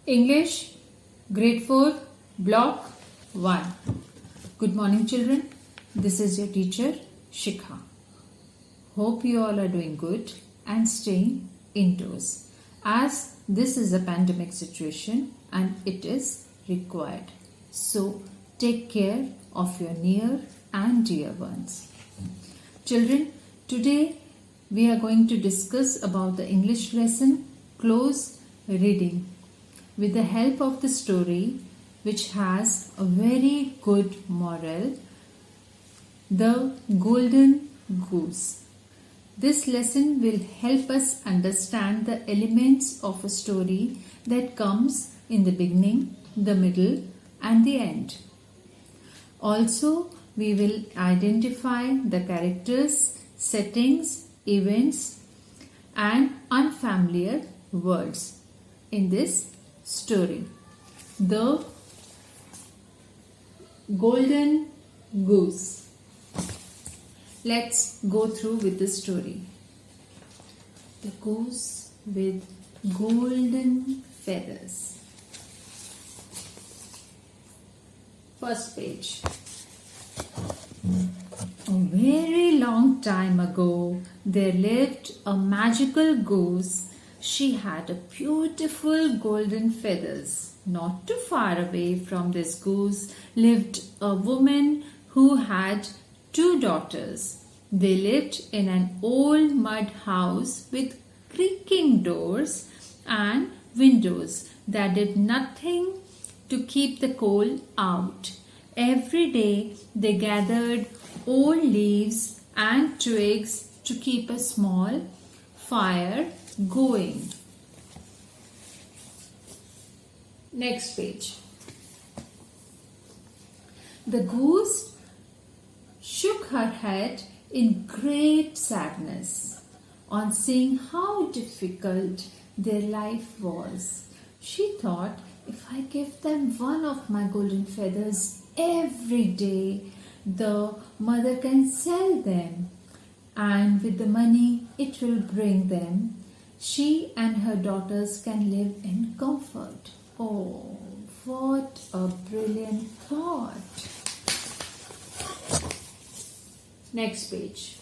English, Grade 4, Block 1. Good morning, children. This is your teacher, Shikha. Hope you all are doing good and staying indoors, as this is a pandemic situation and it is required. So, take care of your near and dear ones. Children, today we are going to discuss about the English lesson, Close Reading, with the help of the story which has a very good moral, The Golden Goose. This lesson will help us understand the elements of a story that comes in the beginning, the middle and the end. Also, we will identify the characters, settings, events and unfamiliar words in this story. The Golden Goose. Let's go through with the story. The goose with golden feathers. First page. A very long time ago, there lived a magical goose. She had a beautiful golden feathers. Not too far away from this goose lived a woman who had 2 daughters. They lived in an old mud house with creaking doors and windows that did nothing to keep the cold out. Every day they gathered old leaves and twigs to keep a small fire going. Next page. The goose shook her head in great sadness on seeing how difficult their life was. She thought, if I give them one of my golden feathers every day, the mother can sell them, and with the money it will bring them, she and her daughters can live in comfort. Oh, what a brilliant thought! Next page.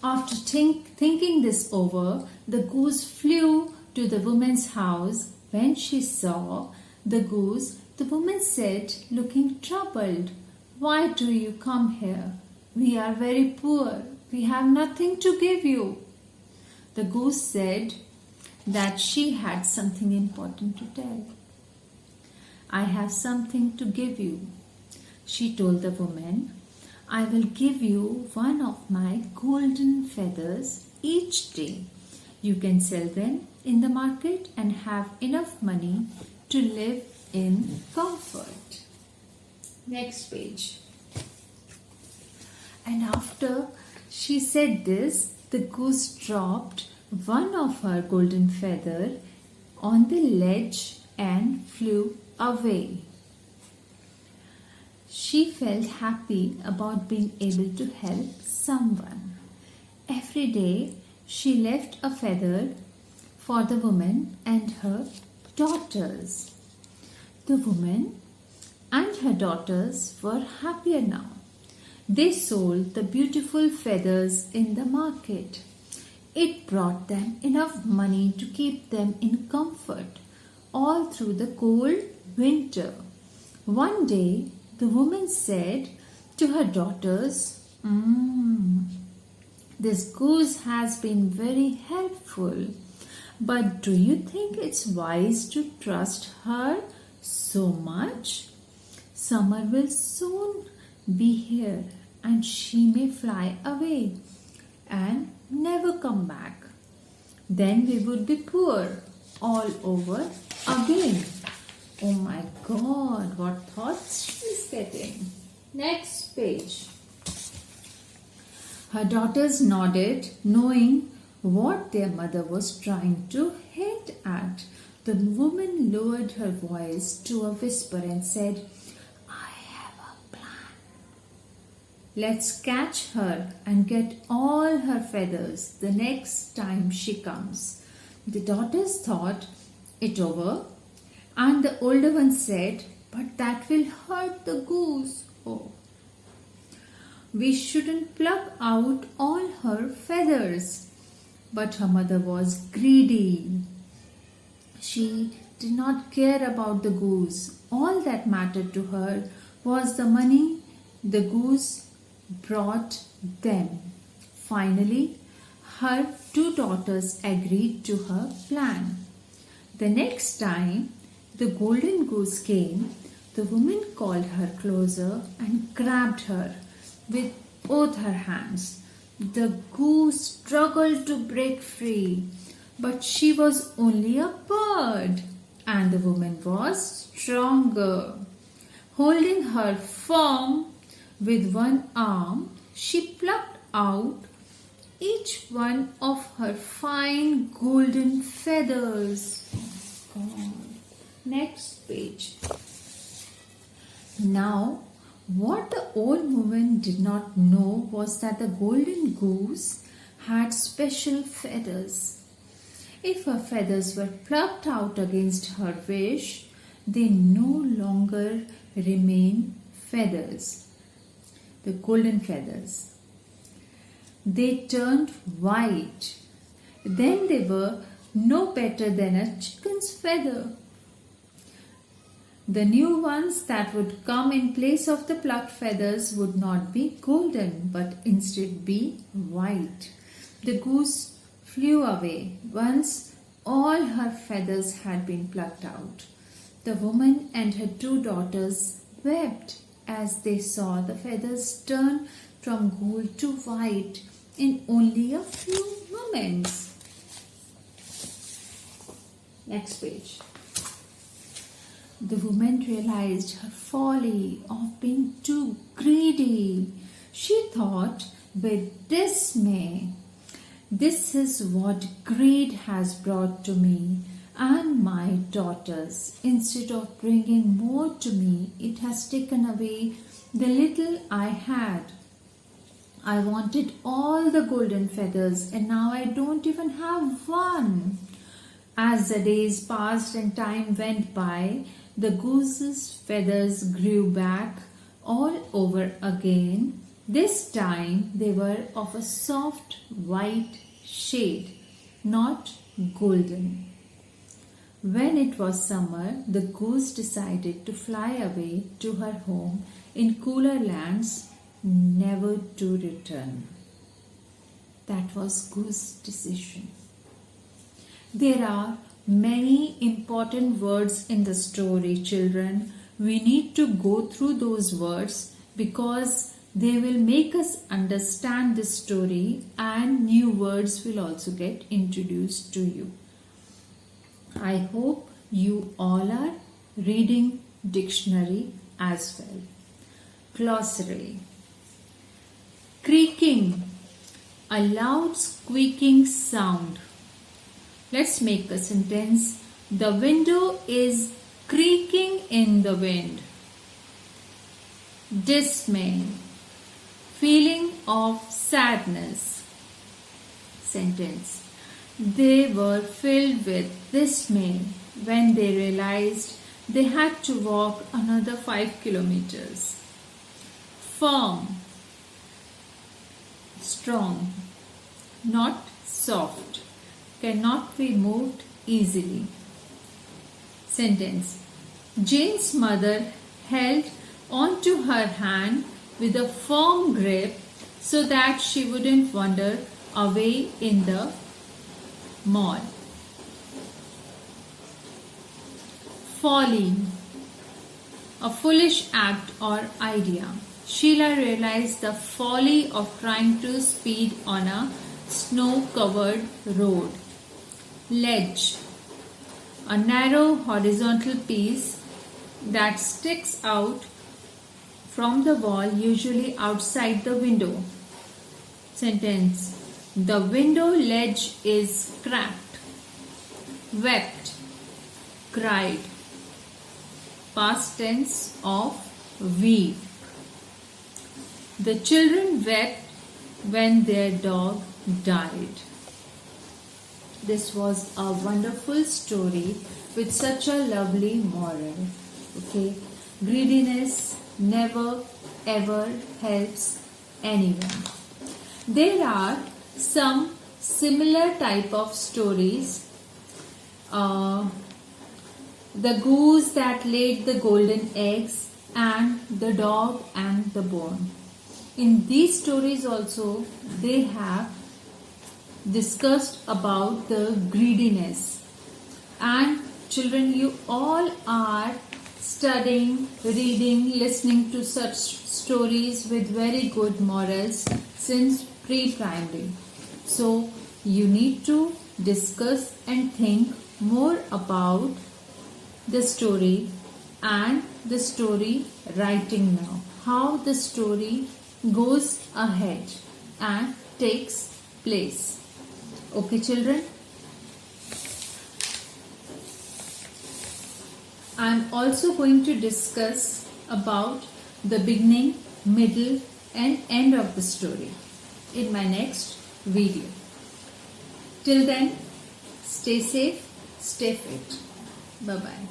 After thinking this over, the goose flew to the woman's house. When she saw the goose, the woman said, looking troubled, "Why do you come here? We are very poor. We have nothing to give you." The goose said that she had something important to tell. "I have something to give you," she told the woman. "I will give you one of my golden feathers each day. You can sell them in the market and have enough money to live in comfort." Next page. And after she said this, the goose dropped one of her golden feather on the ledge and flew away. She felt happy about being able to help someone. Every day she left a feather for the woman and her daughters. The woman and her daughters were happier now. They sold the beautiful feathers in the market. It brought them enough money to keep them in comfort all through the cold winter. One day, the woman said to her daughters, "This goose has been very helpful, but do you think it's wise to trust her so much? Summer will soon be here and she may fly away and never come back. Then we would be poor all over again." Oh my God, what thoughts she's getting. Next page. Her daughters nodded, knowing what their mother was trying to hint at. The woman lowered her voice to a whisper and said, "I have a plan. Let's catch her and get all her feathers the next time she comes. The daughters thought it over, and the older one said, "But that will hurt the goose. Oh, we shouldn't pluck out all her feathers." But her mother was greedy. She did not care about the goose. All that mattered to her was the money the goose brought them. Finally, her two daughters agreed to her plan. The next time the golden goose came, the woman called her closer and grabbed her with both her hands. The goose struggled to break free, but she was only a bird, and the woman was stronger. Holding her firm with one arm, she plucked out each one of her fine golden feathers. God. Next page. Now, what the old woman did not know was that the golden goose had special feathers. If her feathers were plucked out against her wish, they no longer remain feathers. The golden feathers. They turned white. Then they were no better than a chicken's feather. The new ones that would come in place of the plucked feathers would not be golden, but instead be white. The goose flew away once all her feathers had been plucked out. The woman and her two daughters wept as they saw the feathers turn from gold to white in only a few moments. Next page. The woman realized her folly of being too greedy. She thought with dismay, "This is what greed has brought to me and my daughters. Instead of bringing more to me, it has taken away the little I had. I wanted all the golden feathers and now I don't even have one." As the days passed and time went by, the goose's feathers grew back all over again. This time they were of a soft white shade, not golden. When it was summer, the goose decided to fly away to her home in cooler lands, never to return. That was Goose's decision. There are many important words in the story, children. We need to go through those words because they will make us understand the story, and new words will also get introduced to you. I hope you all are reading dictionary as well. Glossary. Creaking, a loud squeaking sound. Let's make a sentence. The window is creaking in the wind. Dismay, feeling of sadness. Sentence. They were filled with dismay when they realized they had to walk another 5 kilometers. Firm, strong, not soft, cannot be moved easily. Sentence. Jane's mother held onto her hand with a firm grip so that she wouldn't wander away in the mall. Folly, a foolish act or idea. Sheila realized the folly of trying to speed on a snow-covered road. Ledge, a narrow horizontal piece that sticks out from the wall, usually outside the window. Sentence. The window ledge is cracked. Wept, cried. Past tense of weep. The children wept when their dog died. this was a wonderful story with such a lovely moral. Okay, greediness never ever helps anyone. There are some similar type of stories. The goose that laid the golden eggs and the dog and the bone. In these stories also they have discussed about the greediness. And children, you all are studying, reading, listening to such stories with very good morals since pre-primary. So you need to discuss and think more about the story and the story writing now. How the story goes ahead and takes place. Okay, children? I'm also going to discuss about the beginning, middle and end of the story in my next video. Till then, stay safe, stay fit. Bye-bye.